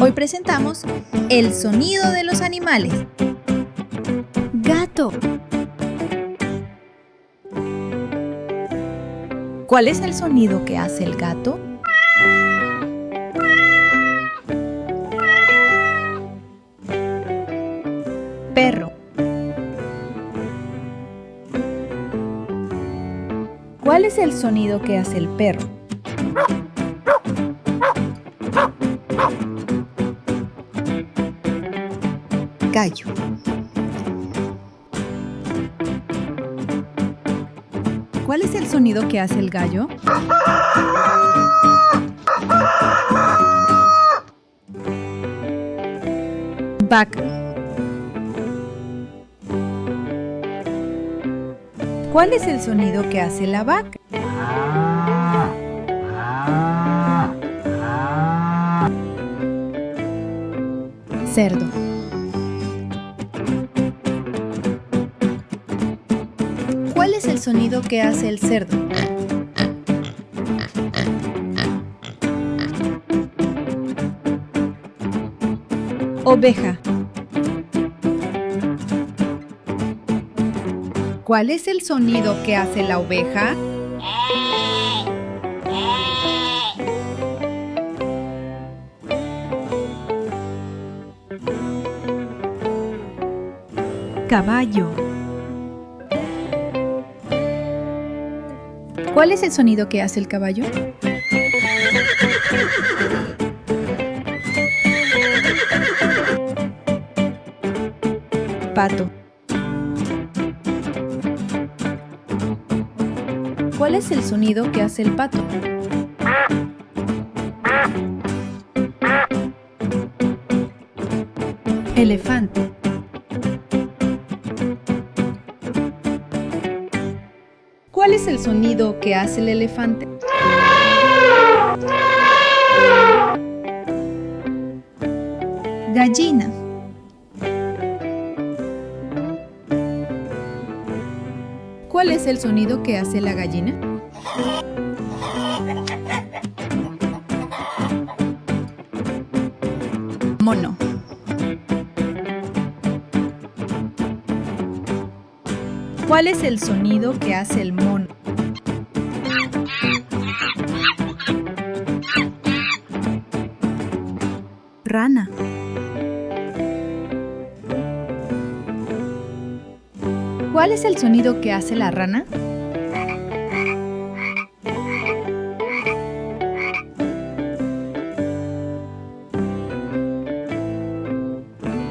Hoy presentamos el sonido de los animales. Gato. ¿Cuál es el sonido que hace el gato? Perro. ¿Cuál es el sonido que hace el perro? Gallo. ¿Cuál es el sonido que hace el gallo? Vaca. ¿Cuál es el sonido que hace la vaca? Cerdo. ¿Cuál es el sonido que hace el cerdo? Oveja. ¿Cuál es el sonido que hace la oveja? Caballo. ¿Cuál es el sonido que hace el caballo? Pato. ¿Cuál es el sonido que hace el pato? Elefante. ¿Cuál es el sonido que hace el elefante? Gallina. ¿Cuál es el sonido que hace la gallina? Mono. ¿Cuál es el sonido que hace el mono? Rana. ¿Cuál es el sonido que hace la rana?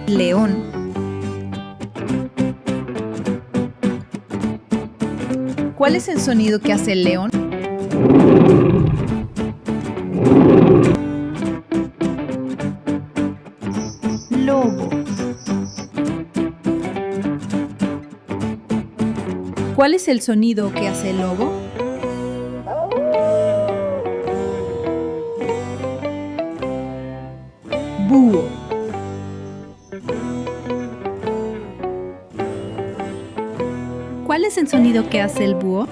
León. ¿Cuál es el sonido que hace el león? Lobo. ¿Cuál es el sonido que hace el lobo? Búho. ¿Cuál es el sonido que hace el búho?